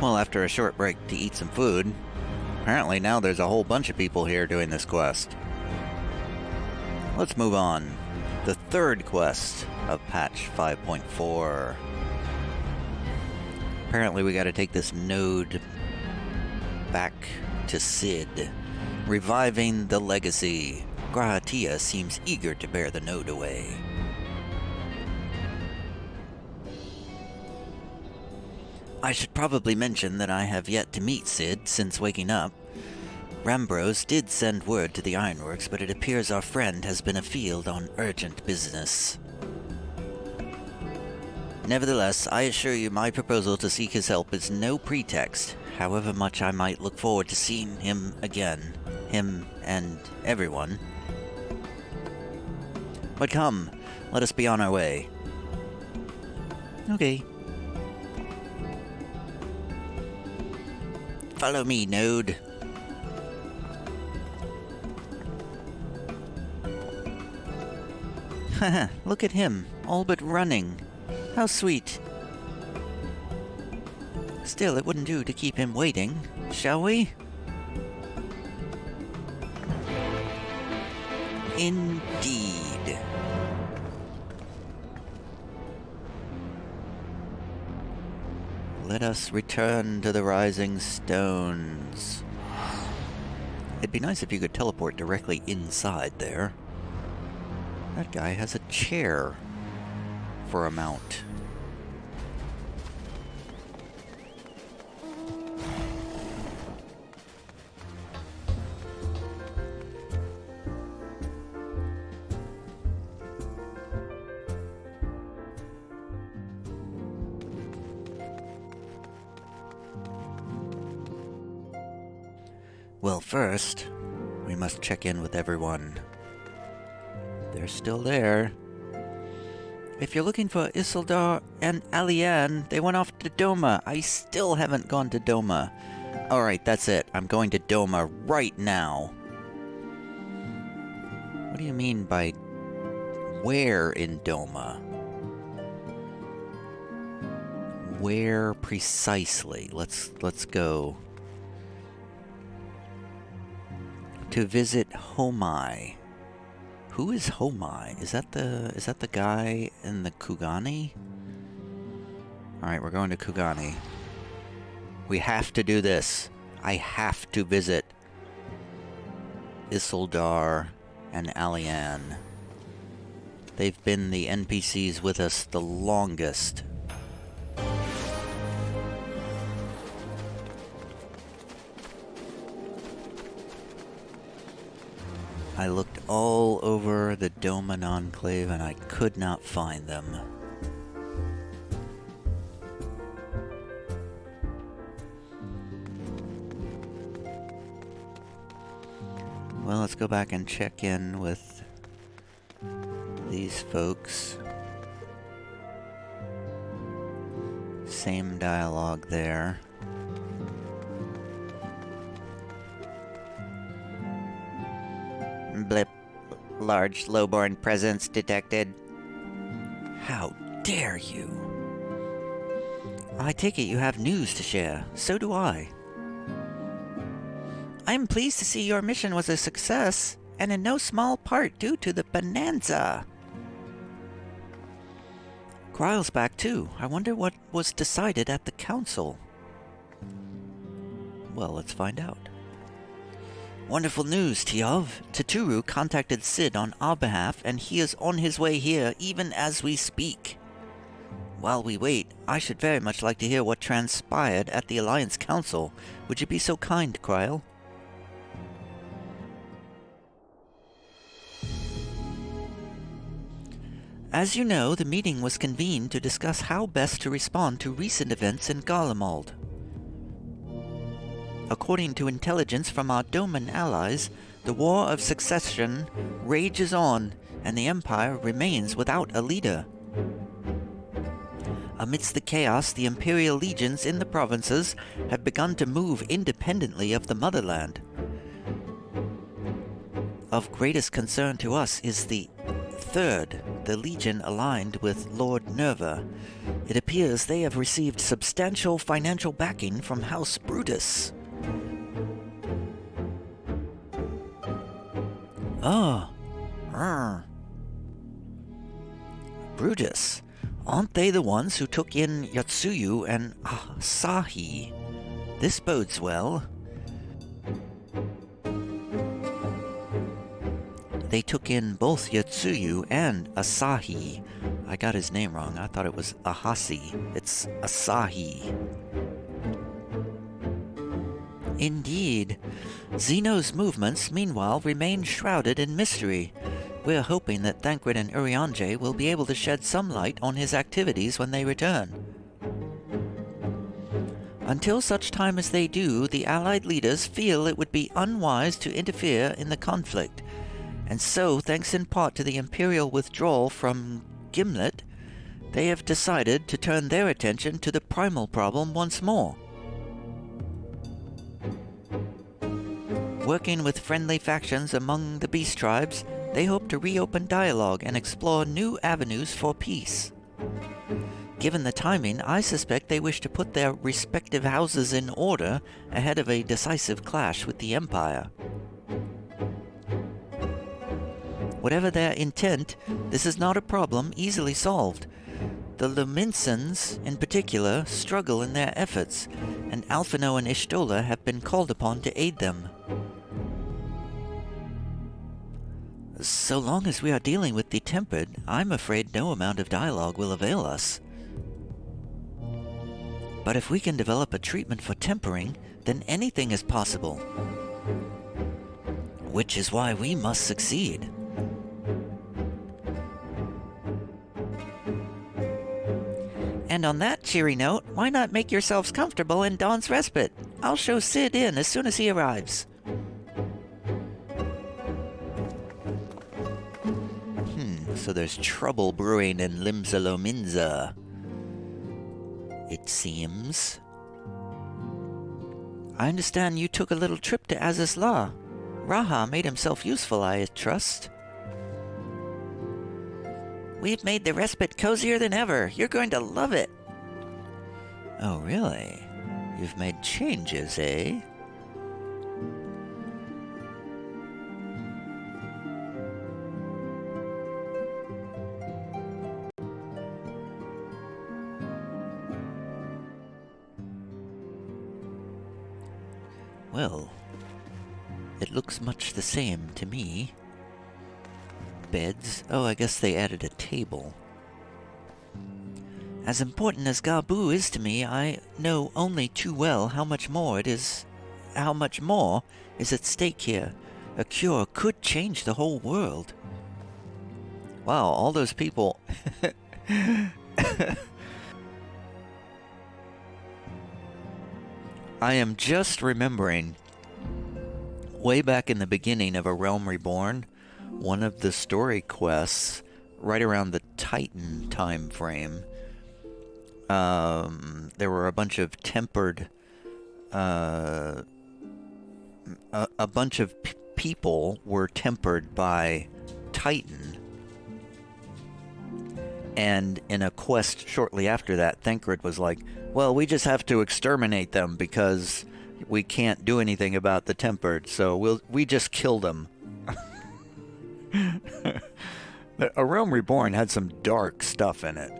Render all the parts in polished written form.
Well, after a short break to eat some food, apparently now there's a whole bunch of people here doing this quest. Let's move on. The third quest of patch 5.4. Apparently we gotta take this node back to Sid, reviving the legacy. Grahatia seems eager to bear the node away. I should probably mention that I have yet to meet Sid since waking up. Rambros did send word to the Ironworks, but it appears our friend has been afield on urgent business. Nevertheless, I assure you my proposal to seek his help is no pretext, however much I might look forward to seeing him again. Him and everyone. But come, let us be on our way. Okay. Follow me, Node. Haha, look at him, all but running. How sweet. Still, it wouldn't do to keep him waiting, shall we? Indeed. Let us return to the Rising Stones. It'd be nice if you could teleport directly inside there. That guy has a chair for a mount. Well, first, we must check in with everyone. They're still there. If you're looking for Isildur and Alianne, they went off to Doma. I still haven't gone to Doma. Alright, that's it. I'm going to Doma right now. What do you mean by where in Doma? Where precisely? Let's go. To visit Homai. Who is Homai? Is that the guy in the Kugani? Alright, we're going to Kugani. We have to do this. I have to visit Isildur and Alianne. They've been the NPCs with us the longest. I looked all over the Doman Enclave and I could not find them. Well, let's go back and check in with these folks. Same dialogue there. Blip. Large lowborn presence detected. How dare you? I take it you have news to share. So do I. I'm pleased to see your mission was a success, and in no small part due to the bonanza. Kryle's back too. I wonder what was decided at the council. Well, let's find out. Wonderful news, Tiov. Taturu contacted Sid on our behalf, and he is on his way here even as we speak. While we wait, I should very much like to hear what transpired at the Alliance Council. Would you be so kind, Kryle? As you know, the meeting was convened to discuss how best to respond to recent events in Garlemald. According to intelligence from our Doman allies, the War of Succession rages on, and the Empire remains without a leader. Amidst the chaos, the Imperial legions in the provinces have begun to move independently of the motherland. Of greatest concern to us is the Third, the Legion aligned with Lord Nerva. It appears they have received substantial financial backing from House Brutus. Oh. Brutus. Aren't they the ones who took in Yotsuyu and Asahi? This bodes well. They took in both Yotsuyu and Asahi. I got his name wrong. I thought it was Ahasi. It's Asahi. Indeed. Zeno's movements, meanwhile, remain shrouded in mystery. We're hoping that Thancred and Urianger will be able to shed some light on his activities when they return. Until such time as they do, the Allied leaders feel it would be unwise to interfere in the conflict, and so, thanks in part to the Imperial withdrawal from Gimlet, they have decided to turn their attention to the primal problem once more. Working with friendly factions among the beast tribes, they hope to reopen dialogue and explore new avenues for peace. Given the timing, I suspect they wish to put their respective houses in order ahead of a decisive clash with the Empire. Whatever their intent, this is not a problem easily solved. The Luminsons, in particular, struggle in their efforts, and Alphino and Ishtola have been called upon to aid them. So long as we are dealing with the Tempered, I'm afraid no amount of dialogue will avail us. But if we can develop a treatment for tempering, then anything is possible. Which is why we must succeed. And on that cheery note, why not make yourselves comfortable in Dawn's Respite? I'll show Sid in as soon as he arrives. So there's trouble brewing in Limsa-Lominsa, it seems. I understand you took a little trip to Azizla. Raha made himself useful, I trust. We've made the respite cozier than ever. You're going to love it. Oh, really? You've made changes, eh? Well, it looks much the same to me. Beds. Oh, I guess they added a table. As important as Gabu is to me, I know only too well how much more is at stake here. A cure could change the whole world. Wow, all those people. I am just remembering, way back in the beginning of A Realm Reborn, one of the story quests, right around the Titan time frame, there were a bunch of tempered, a bunch of people were tempered by Titan. And in a quest shortly after that, Thancred was like, well, we just have to exterminate them because we can't do anything about the tempered, so we just kill them. A Realm Reborn had some dark stuff in it.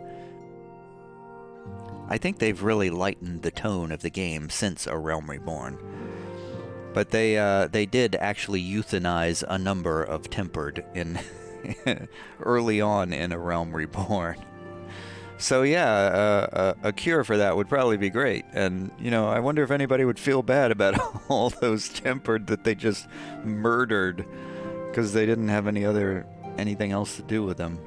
I think they've really lightened the tone of the game since A Realm Reborn. But they did actually euthanize a number of tempered in early on in A Realm Reborn. So yeah, a cure for that would probably be great. And, you know, I wonder if anybody would feel bad about all those tempered that they just murdered because they didn't have anything else to do with them.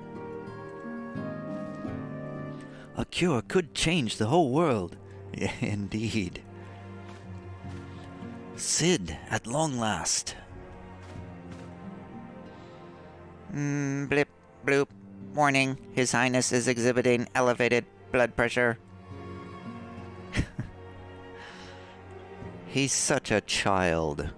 A cure could change the whole world. Yeah, indeed. Sid, at long last. Blip, bloop. Warning, His Highness is exhibiting elevated blood pressure. He's such a child.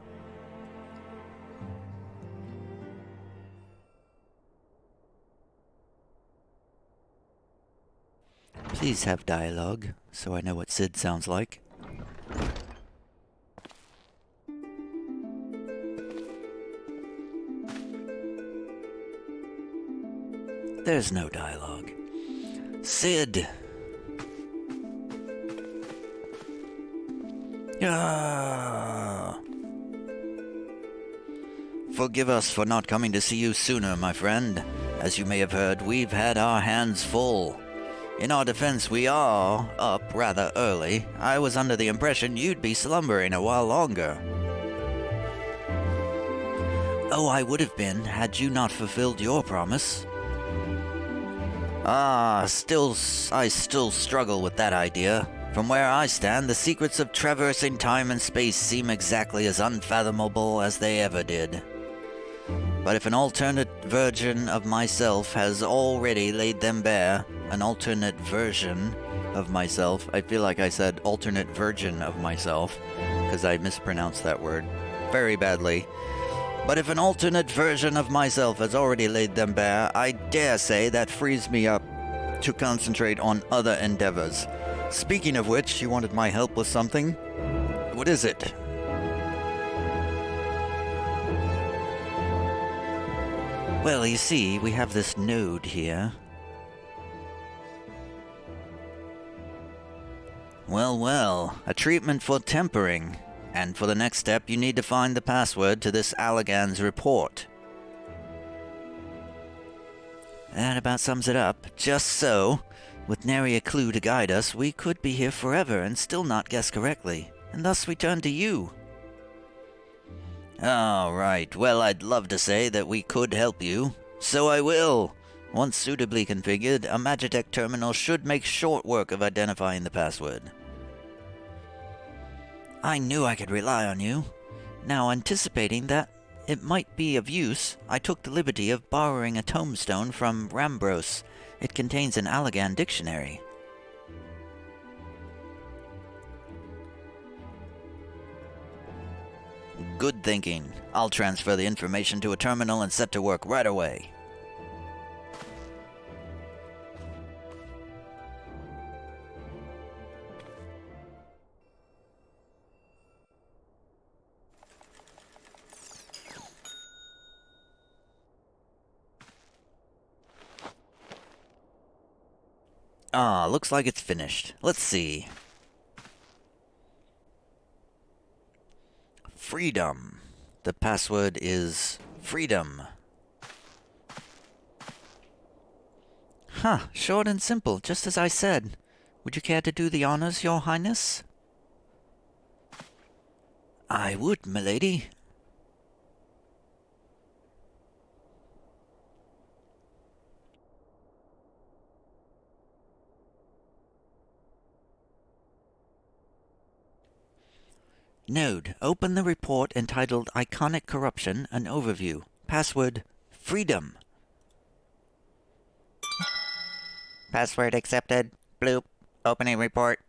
Please have dialogue, so I know what Sid sounds like. There's no dialogue. Sid! Ah! Forgive us for not coming to see you sooner, my friend. As you may have heard, we've had our hands full. In our defense, we are up rather early. I was under the impression you'd be slumbering a while longer. Oh, I would have been, had you not fulfilled your promise. I still struggle with that idea. From where I stand, the secrets of traversing time and space seem exactly as unfathomable as they ever did. But if an alternate version of myself has already laid them bare, an alternate version of myself, I feel like I said alternate virgin of myself, because I mispronounced that word very badly. But if an alternate version of myself has already laid them bare, I dare say that frees me up to concentrate on other endeavors. Speaking of which, you wanted my help with something? What is it? Well, you see, we have this node here. Well, a treatment for tempering. And for the next step, you need to find the password to this Allagan's report. That about sums it up. Just so, with nary a clue to guide us, we could be here forever and still not guess correctly. And thus we turn to you. All right, well, I'd love to say that we could help you. So I will. Once suitably configured, a Magitech terminal should make short work of identifying the password. I knew I could rely on you. Now, anticipating that it might be of use, I took the liberty of borrowing a tombstone from Rambros. It contains an Allagan dictionary. Good thinking. I'll transfer the information to a terminal and set to work right away. Looks like it's finished. Let's see. Freedom. The password is freedom. Short and simple, just as I said. Would you care to do the honors, Your Highness? I would, milady. Node, open the report entitled Iconic Corruption, an Overview. Password, freedom. Password accepted. Bloop. Opening report.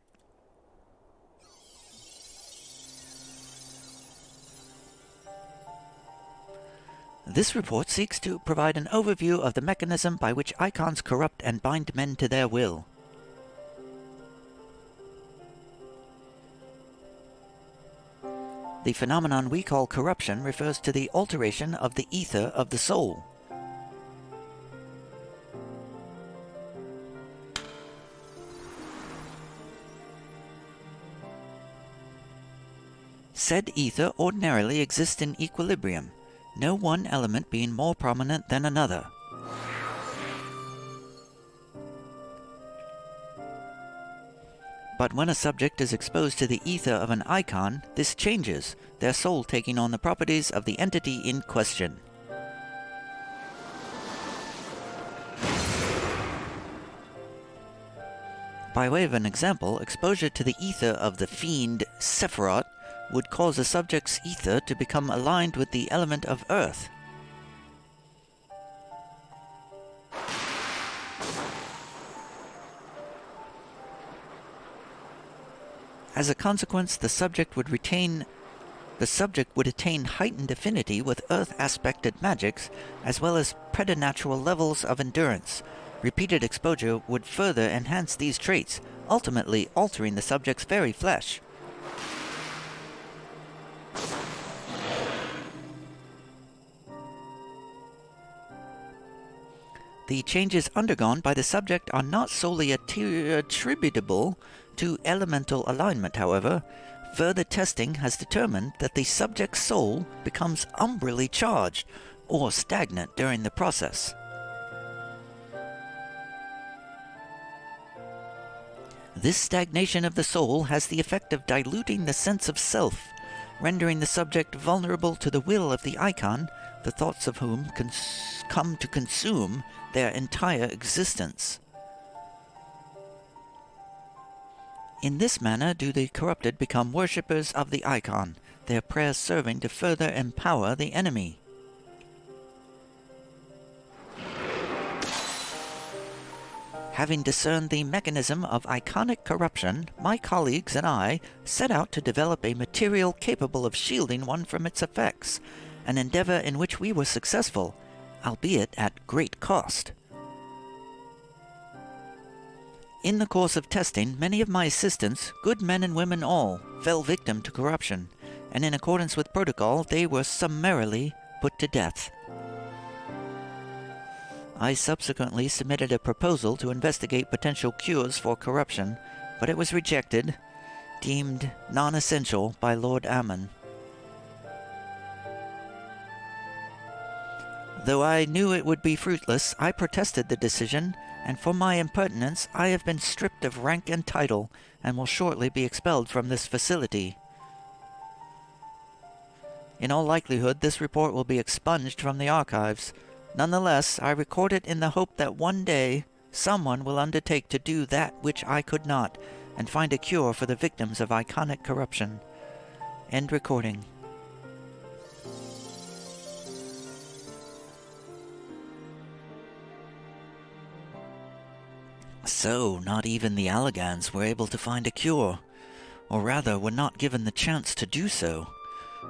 This report seeks to provide an overview of the mechanism by which icons corrupt and bind men to their will. The phenomenon we call corruption refers to the alteration of the ether of the soul. Said ether ordinarily exists in equilibrium, no one element being more prominent than another. But when a subject is exposed to the ether of an icon, this changes, their soul taking on the properties of the entity in question. By way of an example, exposure to the ether of the fiend Sephiroth would cause a subject's ether to become aligned with the element of earth. As a consequence, the subject would attain heightened affinity with earth-aspected magics, as well as preternatural levels of endurance, Repeated exposure would further enhance these traits, ultimately altering the subject's very flesh. The changes undergone by the subject are not solely attributable to elemental alignment, however. Further testing has determined that the subject's soul becomes umbrally charged or stagnant during the process. This stagnation of the soul has the effect of diluting the sense of self, rendering the subject vulnerable to the will of the icon, the thoughts of whom come to consume their entire existence. In this manner do the corrupted become worshippers of the icon, their prayers serving to further empower the enemy. Having discerned the mechanism of iconic corruption, my colleagues and I set out to develop a material capable of shielding one from its effects, an endeavor in which we were successful, albeit at great cost. In the course of testing, many of my assistants, good men and women all, fell victim to corruption, and in accordance with protocol, they were summarily put to death. I subsequently submitted a proposal to investigate potential cures for corruption, but it was rejected, deemed non-essential by Lord Ammon. Though I knew it would be fruitless, I protested the decision, and for my impertinence I have been stripped of rank and title, and will shortly be expelled from this facility. In all likelihood, this report will be expunged from the archives. Nonetheless, I record it in the hope that one day someone will undertake to do that which I could not, and find a cure for the victims of iconic corruption. End recording. So, not even the Allagans were able to find a cure, or rather were not given the chance to do so.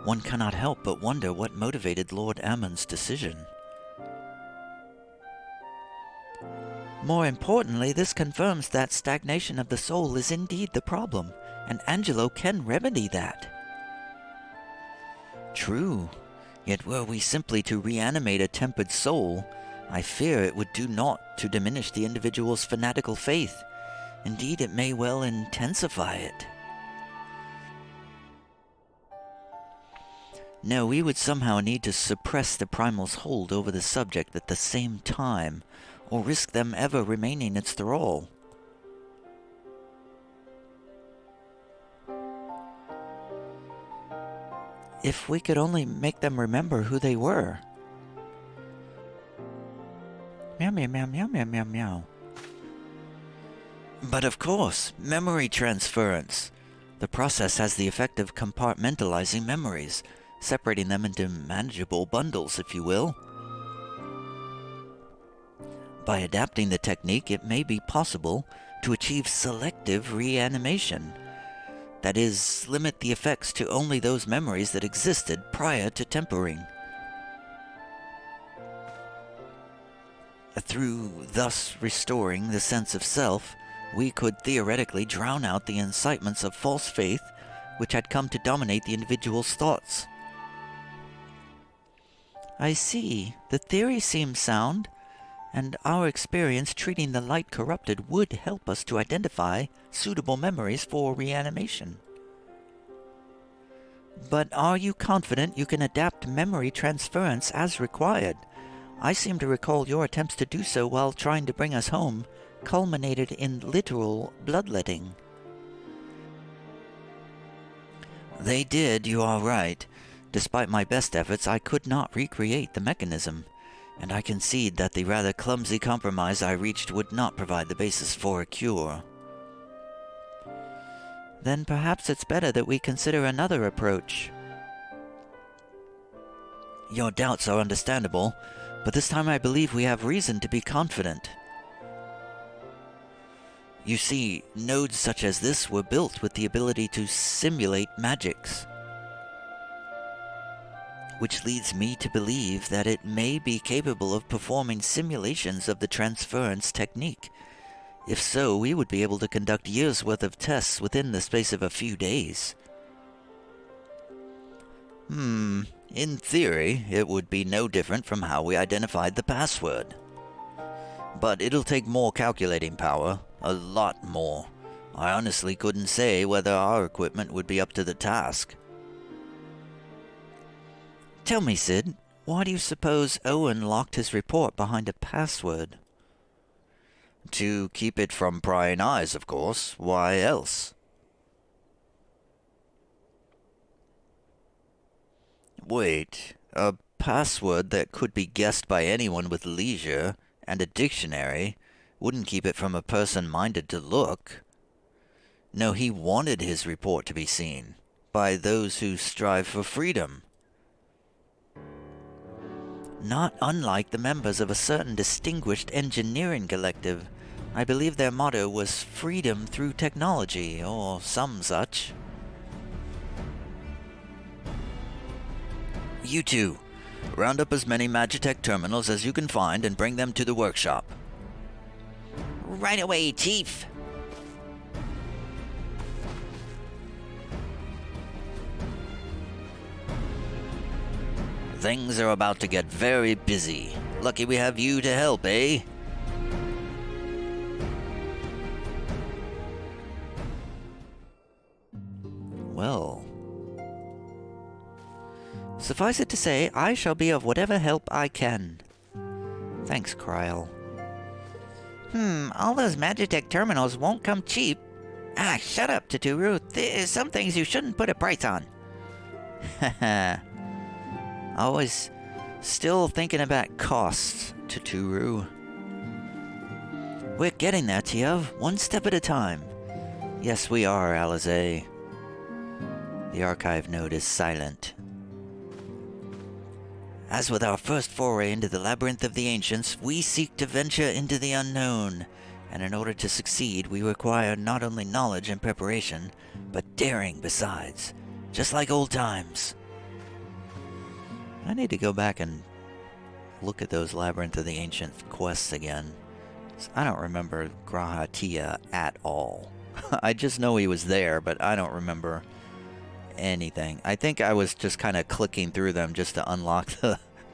One cannot help but wonder what motivated Lord Ammon's decision. More importantly, this confirms that stagnation of the soul is indeed the problem, and Angelo can remedy that. True, yet were we simply to reanimate a tempered soul, I fear it would do naught to diminish the individual's fanatical faith. Indeed, it may well intensify it. No, we would somehow need to suppress the primal's hold over the subject at the same time, or risk them ever remaining its thrall. If we could only make them remember who they were. Meow, meow, meow, meow, meow, meow, meow. But of course, memory transference. The process has the effect of compartmentalizing memories, separating them into manageable bundles, if you will. By adapting the technique, it may be possible to achieve selective reanimation. That is, limit the effects to only those memories that existed prior to tempering. Through thus restoring the sense of self, we could theoretically drown out the incitements of false faith which had come to dominate the individual's thoughts. I see. The theory seems sound, and our experience treating the light corrupted would help us to identify suitable memories for reanimation. But are you confident you can adapt memory transference as required? I seem to recall your attempts to do so while trying to bring us home culminated in literal bloodletting. They did, you are right. Despite my best efforts, I could not recreate the mechanism, and I concede that the rather clumsy compromise I reached would not provide the basis for a cure. Then perhaps it's better that we consider another approach. Your doubts are understandable, but this time I believe we have reason to be confident. You see, nodes such as this were built with the ability to simulate magics. which leads me to believe that it may be capable of performing simulations of the transference technique. If so, we would be able to conduct years' worth of tests within the space of a few days. In theory, it would be no different from how we identified the password. But it'll take more calculating power, a lot more. I honestly couldn't say whether our equipment would be up to the task. Tell me, Sid, why do you suppose Owen locked his report behind a password? To keep it from prying eyes, of course. Why else? Wait, a password that could be guessed by anyone with leisure and a dictionary wouldn't keep it from a person minded to look. No, he wanted his report to be seen by those who strive for freedom. Not unlike the members of a certain distinguished engineering collective. I believe their motto was freedom through technology, or some such. You two, round up as many Magitech terminals as you can find and bring them to the workshop. Right away, Chief! Things are about to get very busy. Lucky we have you to help, eh? Well, suffice it to say, I shall be of whatever help I can. Thanks, Kryl. All those Magitech terminals won't come cheap. Ah, shut up, Totoro. There's some things you shouldn't put a price on. Haha. Always still thinking about costs, Totoro. We're getting there, Tiev, one step at a time. Yes, we are, Alize. The archive node is silent. As with our first foray into the labyrinth of the ancients, we seek to venture into the unknown, and in order to succeed, we require not only knowledge and preparation, but daring besides, just like old times. I need to go back and look at those Labyrinth of the Ancient quests again. I don't remember Grahatia at all. I just know he was there, but I don't remember anything. I think I was just kind of clicking through them just to unlock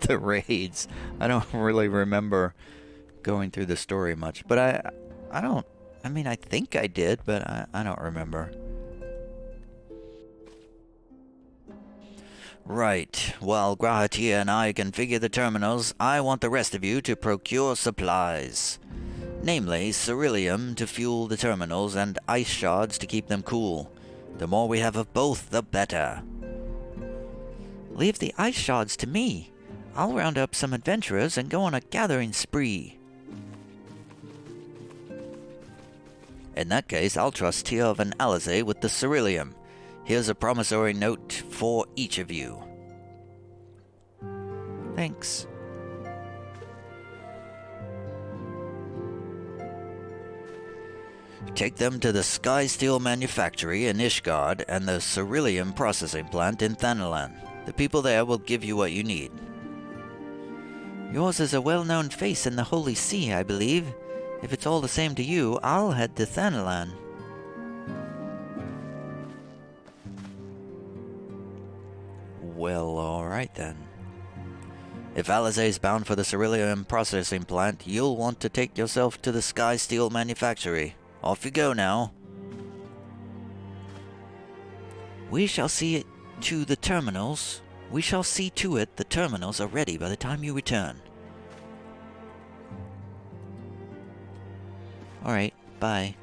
the raids. I don't really remember going through the story much, but I mean, I think I did, but I don't remember. Right. While Grahatia and I configure the terminals, I want the rest of you to procure supplies. Namely, ceruleum to fuel the terminals and ice shards to keep them cool. The more we have of both, the better. Leave the ice shards to me. I'll round up some adventurers and go on a gathering spree. In that case, I'll trust Tiev and Alize with the ceruleum. Here's a promissory note for each of you. Thanks. Take them to the Sky Steel Manufactory in Ishgard and the ceruleum processing plant in Thanalan. The people there will give you what you need. Yours is a well-known face in the Holy See, I believe. If it's all the same to you, I'll head to Thanalan. Well, alright then. If Alize's bound for the ceruleum processing plant, you'll want to take yourself to the Sky Steel Manufactory. Off you go now. We shall see to the terminals are ready by the time you return. Alright, bye.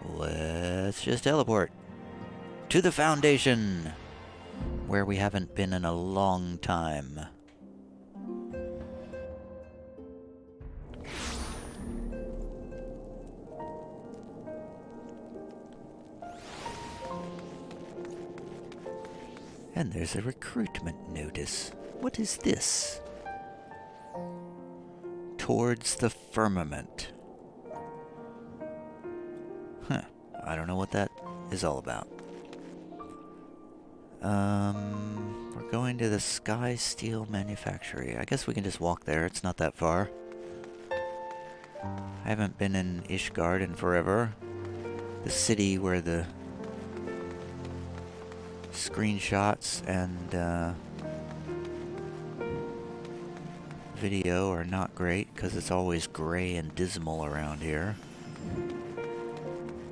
Let's just teleport to the Foundation, where we haven't been in a long time. And there's a recruitment notice. What is this? Towards the firmament. I don't know what that is all about. We're going to the Sky Steel Manufactory. I guess we can just walk there. It's not that far. I haven't been in Ishgard in forever. The city where the screenshots and video are not great because it's always gray and dismal around here.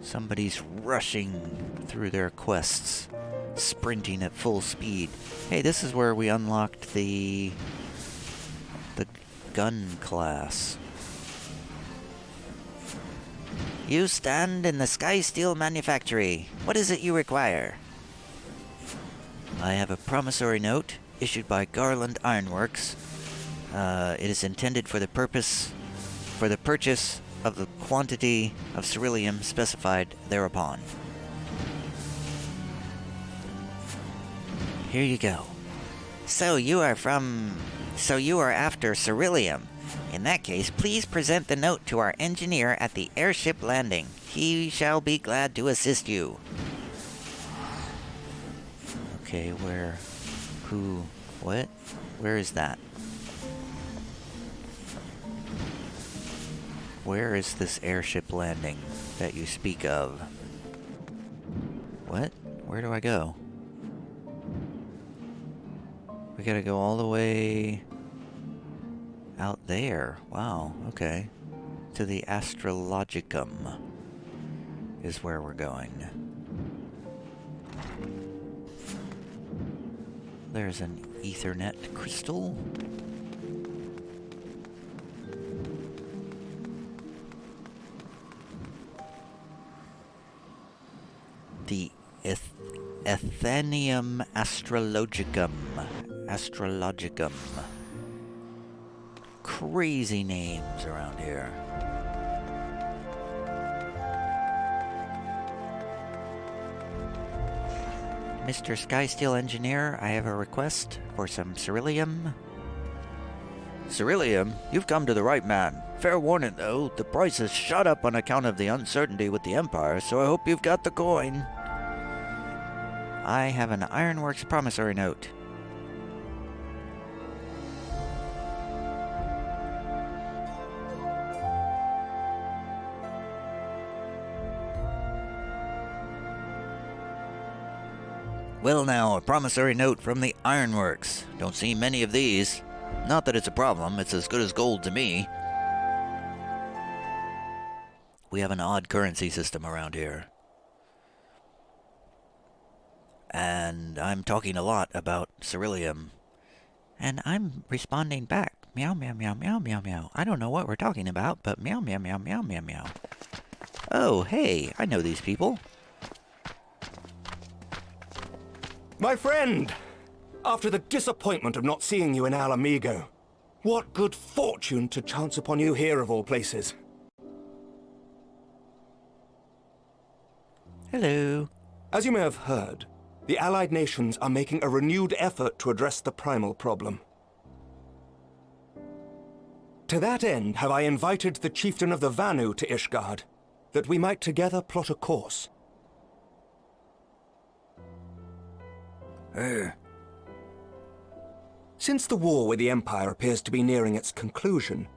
Somebody's rushing through their quests, sprinting at full speed. Hey, this is where we unlocked the gun class. You stand in the Sky Steel Manufactory. What is it you require? I have a promissory note issued by Garland Ironworks. It is intended for the purchase of the quantity of ceruleum specified thereupon. Here you go. So you are after ceruleum. In that case, please present the note to our engineer at the airship landing. He shall be glad to assist you. Okay, what? Where is that? Where is this airship landing that you speak of? What? Where do I go? We gotta go all the way out there. Wow, okay. To the Astrologicum is where we're going. There's an Ethernet crystal. The Athenium Astrologicum. Astrologicum. Crazy names around here. Mr. Skysteel Engineer, I have a request for some ceruleum. Ceruleum? You've come to the right man. Fair warning, though, the price has shot up on account of the uncertainty with the Empire, so I hope you've got the coin. I have an Ironworks promissory note. Well now, a promissory note from the Ironworks. Don't see many of these. Not that it's a problem, it's as good as gold to me. We have an odd currency system around here. And I'm talking a lot about ceruleum. And I'm responding back. Meow, meow, meow, meow, meow, meow. I don't know what we're talking about, but meow, meow, meow, meow, meow, meow. Oh, hey, I know these people. My friend! After the disappointment of not seeing you in Alamigo, what good fortune to chance upon you here of all places. Hello. As you may have heard, the Allied nations are making a renewed effort to address the primal problem. To that end, have I invited the chieftain of the Vanu to Ishgard, that we might together plot a course. Since the war with the Empire appears to be nearing its conclusion,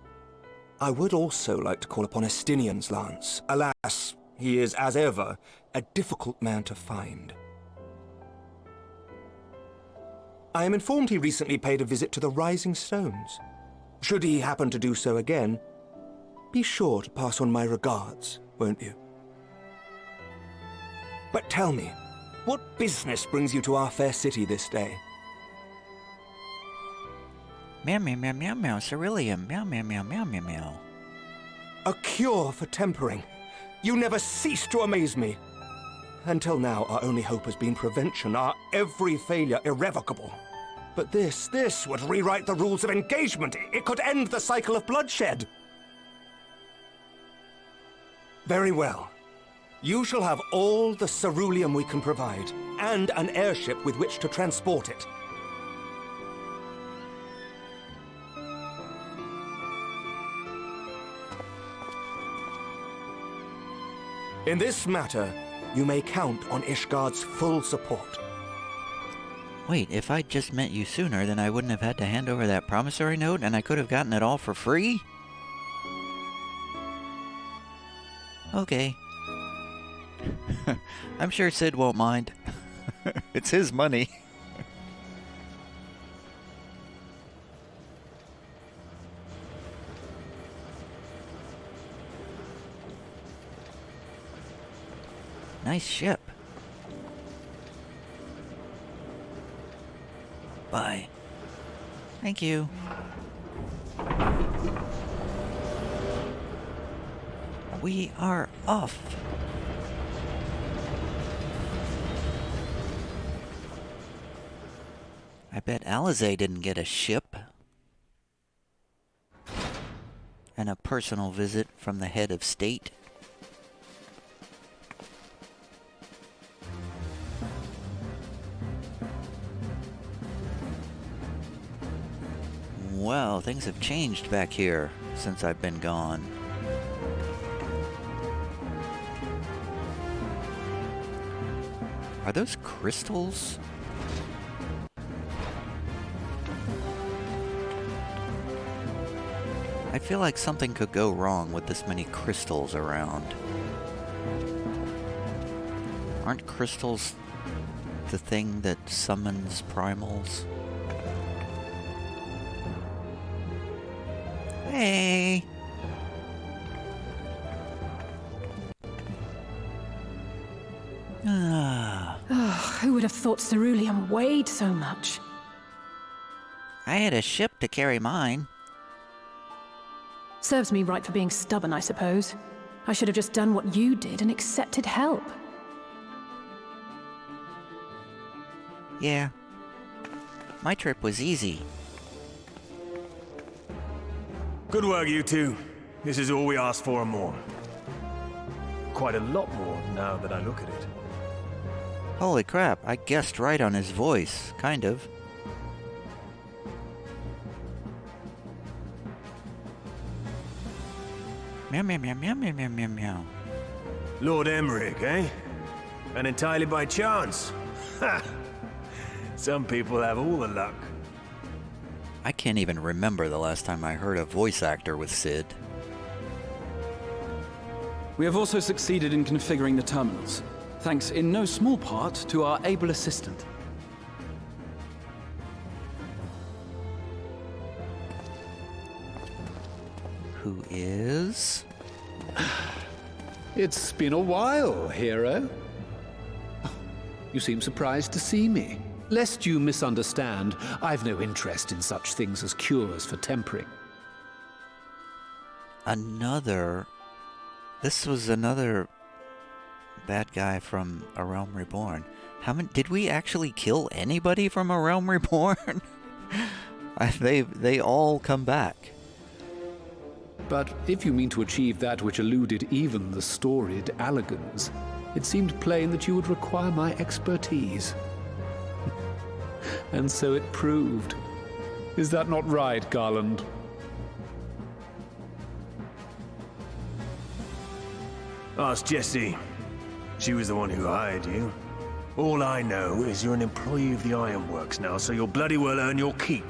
I would also like to call upon Estinian's lance. Alas, he is, as ever, a difficult man to find. I am informed he recently paid a visit to the Rising Stones. Should he happen to do so again, be sure to pass on my regards, won't you? But tell me, what business brings you to our fair city this day? Meow, meow, meow, meow, meow, ceruleum. Meow, meow, meow, meow, meow, meow. A cure for tempering. You never cease to amaze me. Until now, our only hope has been prevention, our every failure irrevocable. But this would rewrite the rules of engagement. It could end the cycle of bloodshed. Very well. You shall have all the ceruleum we can provide, and an airship with which to transport it. In this matter, you may count on Ishgard's full support. Wait, if I'd just met you sooner, then I wouldn't have had to hand over that promissory note, and I could have gotten it all for free? Okay. I'm sure Sid won't mind. It's his money. Nice ship. Bye. Thank you. We are off. I bet Alizé didn't get a ship. And a personal visit from the head of state. Well, things have changed back here since I've been gone. Are those crystals? I feel like something could go wrong with this many crystals around. Aren't crystals the thing that summons primals? Hey! Oh, who would have thought ceruleum weighed so much? I had a ship to carry mine. Serves me right for being stubborn, I suppose. I should have just done what you did and accepted help. Yeah. My trip was easy. Good work, you two. This is all we asked for and more. Quite a lot more now that I look at it. Holy crap, I guessed right on his voice, kind of. Meow meow meow meow meow meow meow meow. Lord Emmerich, eh? And entirely by chance. Ha! Some people have all the luck. I can't even remember the last time I heard a voice actor with Sid. We have also succeeded in configuring the terminals, thanks in no small part to our able assistant. Who is? It's been a while, hero. You seem surprised to see me. Lest you misunderstand, I've no interest in such things as cures for tempering. This was another bad guy from A Realm Reborn. Did we actually kill anybody from A Realm Reborn? They all come back. But if you mean to achieve that which eluded even the storied Allagans, it seemed plain that you would require my expertise. And so it proved. Is that not right, Garland? Ask Jessie. She was the one who hired you. All I know is you're an employee of the Ironworks now, so you'll bloody well earn your keep.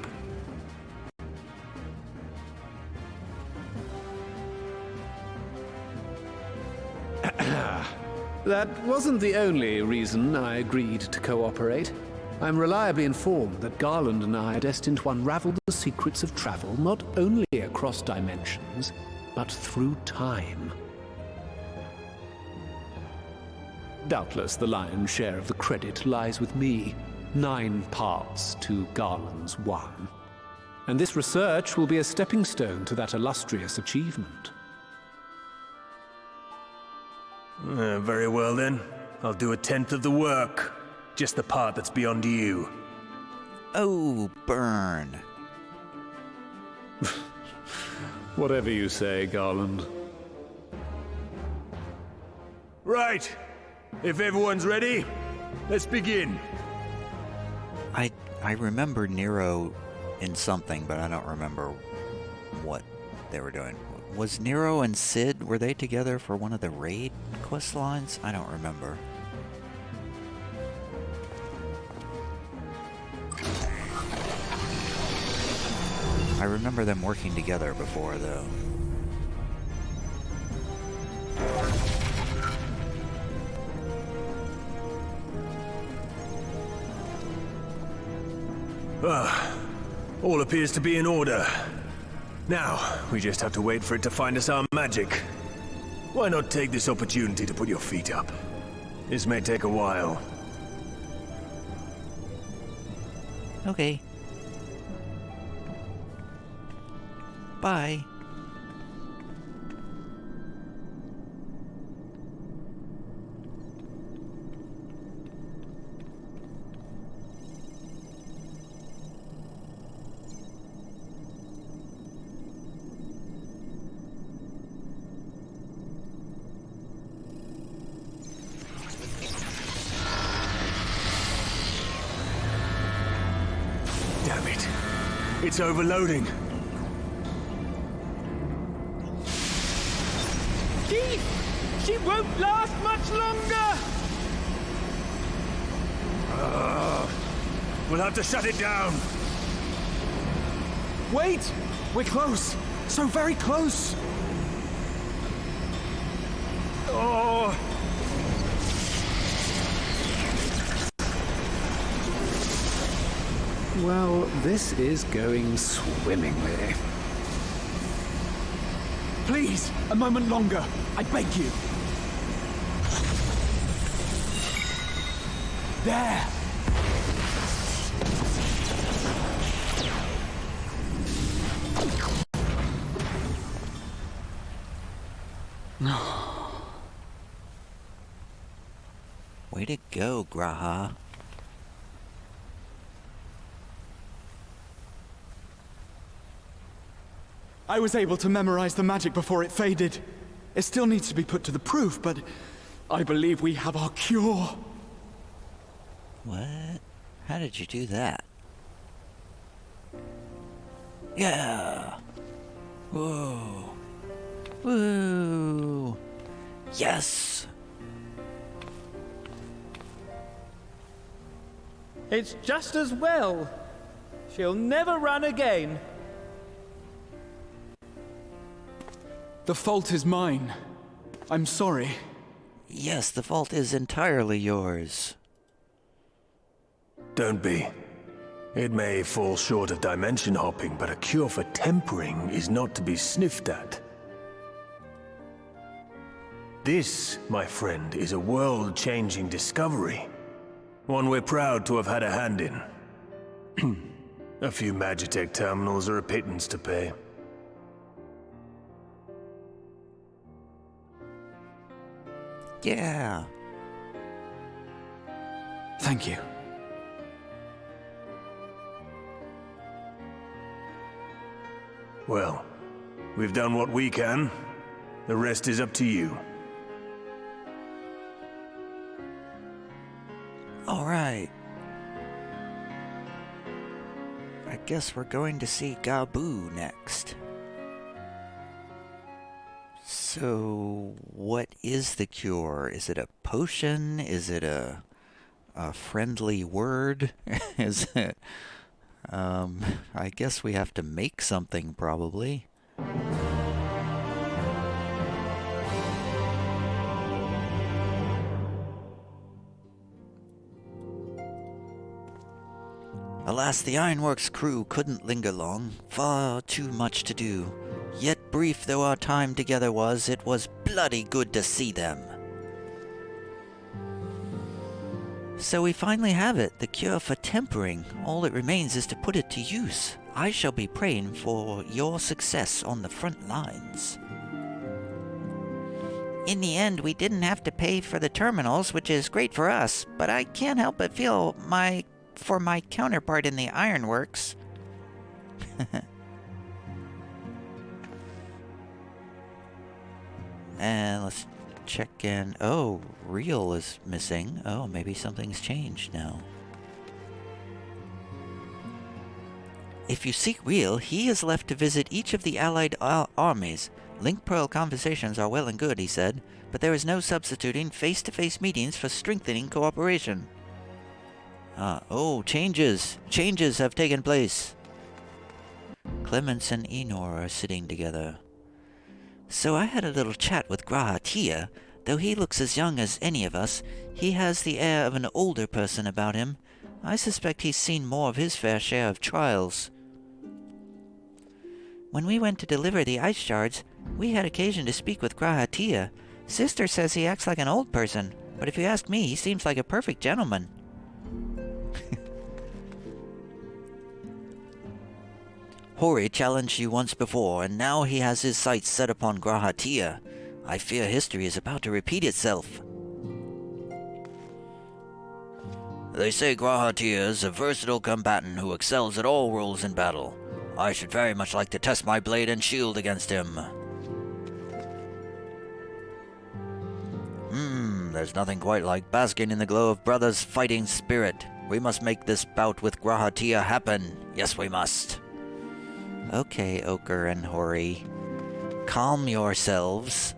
That wasn't the only reason I agreed to cooperate. I'm reliably informed that Garland and I are destined to unravel the secrets of travel not only across dimensions, but through time. Doubtless the lion's share of the credit lies with me. 9 parts to Garland's 1. And this research will be a stepping stone to that illustrious achievement. Very well then. I'll do 1/10 of the work. Just the part that's beyond you. Oh, burn. Whatever you say, Garland. Right. If everyone's ready, let's begin. I remember Nero in something, but I don't remember what they were doing. Was Nero and Sid, were they together for one of the raid quest lines? I don't remember. I remember them working together before, though. All appears to be in order. Now, we just have to wait for it to find us our magic. Why not take this opportunity to put your feet up? This may take a while. Okay. Bye. Damn it. It's overloading. She won't last much longer! We'll have to shut it down. Wait! We're close! So very close! Oh! Well, this is going swimmingly. Please, a moment longer. I beg you. There! Way to go, Graha. I was able to memorize the magic before it faded. It still needs to be put to the proof, but I believe we have our cure. What? How did you do that? Yeah! Whoa! Woo! Yes! It's just as well. She'll never run again. The fault is mine. I'm sorry. Yes, the fault is entirely yours. Don't be. It may fall short of dimension hopping, but a cure for tempering is not to be sniffed at. This, my friend, is a world-changing discovery. One we're proud to have had a hand in. A few Magitech terminals are a pittance to pay. Yeah. Thank you. Well, we've done what we can. The rest is up to you. All right. I guess we're going to see Gabu next. So, what is the cure? Is it a potion? Is it a friendly word? Is it... I guess we have to make something, probably. Alas, the Ironworks crew couldn't linger long. Far too much to do. Yet brief though our time together was, it was bloody good to see them. So we finally have it, the cure for tempering. All that remains is to put it to use. I shall be praying for your success on the front lines. In the end, we didn't have to pay for the terminals, which is great for us, but I can't help but feel for my counterpart in the Ironworks. And let's check in. Oh, Real is missing. Oh, maybe something's changed now. If you seek Real, he is left to visit each of the allied armies. Link Pearl conversations are well and good, he said, but there is no substituting face-to-face meetings for strengthening cooperation. Oh, changes! Changes have taken place. Clemens and Enor are sitting together. So I had a little chat with Grahatia. Though he looks as young as any of us, he has the air of an older person about him. I suspect he's seen more of his fair share of trials. When we went to deliver the ice shards, we had occasion to speak with Grahatia. Sister says he acts like an old person, but if you ask me, he seems like a perfect gentleman. Hori challenged you once before, and now he has his sights set upon Grahatia. I fear history is about to repeat itself. They say Grahatia is a versatile combatant who excels at all roles in battle. I should very much like to test my blade and shield against him. There's nothing quite like basking in the glow of brothers' fighting spirit. We must make this bout with Grahatia happen. Yes, we must. Okay, Ochre and Hori. Calm yourselves.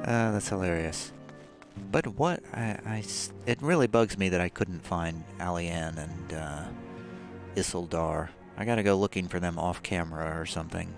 That's hilarious. But what, it really bugs me that I couldn't find Alianne and Isildur. I gotta go looking for them off camera or something.